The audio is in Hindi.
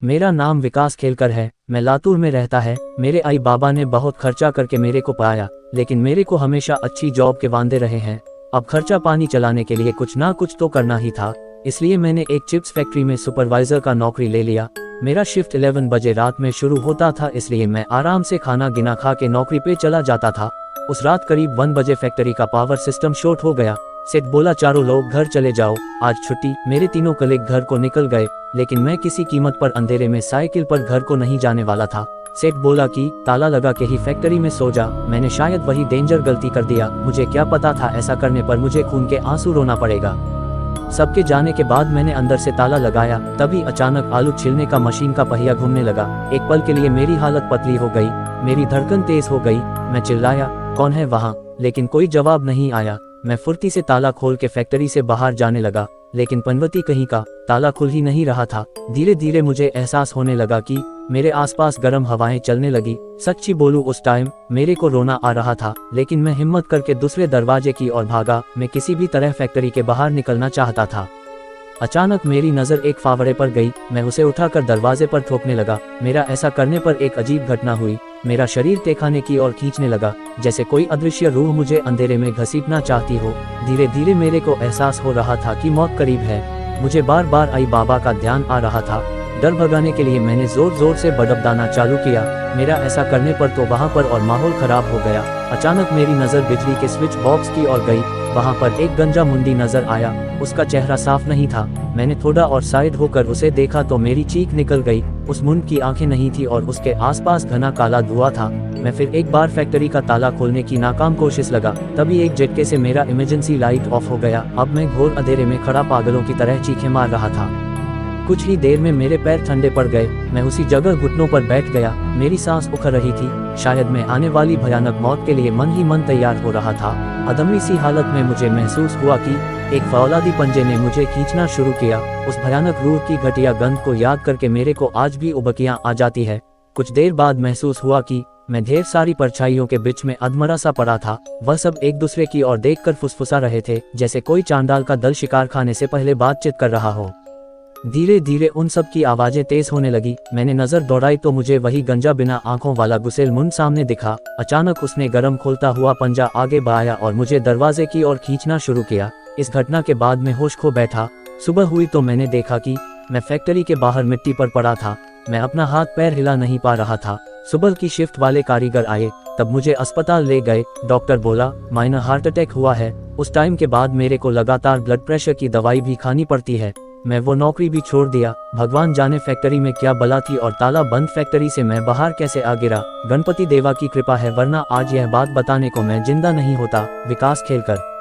मेरा नाम विकास खेलकर है। मैं लातूर में रहता है। मेरे आई बाबा ने बहुत खर्चा करके मेरे को पाया, लेकिन मेरे को हमेशा अच्छी जॉब के वांदे रहे हैं। अब खर्चा पानी चलाने के लिए कुछ ना कुछ तो करना ही था, इसलिए मैंने एक चिप्स फैक्ट्री में सुपरवाइजर का नौकरी ले लिया। मेरा शिफ्ट 11 बजे रात में शुरू होता था, इसलिए मैं आराम से खाना गिना खा के नौकरी पे चला जाता था। उस रात करीब 1 बजे फैक्ट्री का पावर सिस्टम शॉर्ट हो गया। सेठ बोला चारों लोग घर चले जाओ, आज छुट्टी। मेरे तीनों कलीग घर को निकल गए, लेकिन मैं किसी कीमत पर अंधेरे में साइकिल पर घर को नहीं जाने वाला था। सेठ बोला कि ताला लगा के ही फैक्ट्री में सो जा। मैंने शायद वही डेंजर गलती कर दिया। मुझे क्या पता था ऐसा करने पर मुझे खून के आंसू रोना पड़ेगा। सबके जाने के बाद मैंने अंदर से ताला लगाया, तभी अचानक आलू छीलने का मशीन का पहिया घूमने लगा। एक पल के लिए मेरी हालत पतली हो गई, मेरी धड़कन तेज हो गई। मैं चिल्लाया, कौन है वहाँ? लेकिन कोई जवाब नहीं आया। मैं फुर्ती से ताला खोल के फैक्ट्री से बाहर जाने लगा, लेकिन पनवती कहीं का ताला खुल ही नहीं रहा था। धीरे धीरे मुझे एहसास होने लगा कि मेरे आसपास गर्म हवाएं चलने लगी। सच्ची बोलूं, उस टाइम मेरे को रोना आ रहा था, लेकिन मैं हिम्मत करके दूसरे दरवाजे की ओर भागा। मैं किसी भी तरह फैक्ट्री के बाहर निकलना चाहता था। अचानक मेरी नज़र एक फावड़े पर गई। मैं उसे उठाकर दरवाजे पर ठोकने लगा। मेरा ऐसा करने पर एक अजीब घटना हुई। मेरा शरीर तहखाने की ओर खींचने लगा, जैसे कोई अदृश्य रूह मुझे अंधेरे में घसीटना चाहती हो। धीरे धीरे मेरे को एहसास हो रहा था कि मौत करीब है। मुझे बार बार आई बाबा का ध्यान आ रहा था। डर भगाने के लिए मैंने जोर जोर से बड़बड़ाना चालू किया। मेरा ऐसा करने पर तो वहाँ पर और माहौल खराब हो गया। अचानक मेरी नज़र बिजली के स्विच बॉक्स की ओर गई। वहाँ पर एक गंजा मुंडी नजर आया। उसका चेहरा साफ नहीं था। मैंने थोड़ा और साइड होकर उसे देखा तो मेरी चीख निकल गई। उस मुंड की आंखें नहीं थी और उसके आसपास घना काला धुआं था। मैं फिर एक बार फैक्ट्री का ताला खोलने की नाकाम कोशिश लगा, तभी एक झटके से मेरा इमरजेंसी लाइट ऑफ हो गया। अब मैं घोर अंधेरे में खड़ा पागलों की तरह चीखें मार रहा था। कुछ ही देर में मेरे पैर ठंडे पड़ गए। मैं उसी जगह घुटनों पर बैठ गया। मेरी सांस उखड़ रही थी। शायद मैं आने वाली भयानक मौत के लिए मन ही मन तैयार हो रहा था। अदमी सी हालत में मुझे महसूस हुआ कि एक फौलादी पंजे ने मुझे खींचना शुरू किया। उस भयानक रूह की घटिया गंध को याद करके मेरे को आज भी उबकियां आ जाती है। कुछ देर बाद महसूस हुआ कि मैं ढेर सारी परछाइयों के बीच में अधमरा सा पड़ा था। वह सब एक दूसरे की ओर देखकर फुसफुसा रहे थे, जैसे कोई चांडाल का दल शिकार खाने से पहले बातचीत कर रहा हो। धीरे धीरे उन सब की आवाजें तेज होने लगी। मैंने नजर दौड़ाई तो मुझे वही गंजा बिना आंखों वाला गुसेल मुंड सामने दिखा। अचानक उसने गर्म खोलता हुआ पंजा आगे बढ़ाया और मुझे दरवाजे की ओर खींचना शुरू किया। इस घटना के बाद मैं होश खो बैठा। सुबह हुई तो मैंने देखा कि मैं फैक्ट्री के बाहर मिट्टी पर पड़ा था। मैं अपना हाथ पैर हिला नहीं पा रहा था। सुबह की शिफ्ट वाले कारीगर आए, तब मुझे अस्पताल ले गए। डॉक्टर बोला माइनर हार्ट अटैक हुआ है। उस टाइम के बाद मेरे को लगातार ब्लड प्रेशर की दवाई भी खानी पड़ती है। मैं वो नौकरी भी छोड़ दिया। भगवान जाने फैक्ट्री में क्या बला थी और ताला बंद फैक्ट्री से मैं बाहर कैसे आ गिरा। गणपति देवा की कृपा है, वरना आज यह बात बताने को मैं जिंदा नहीं होता। विकास खेलकर।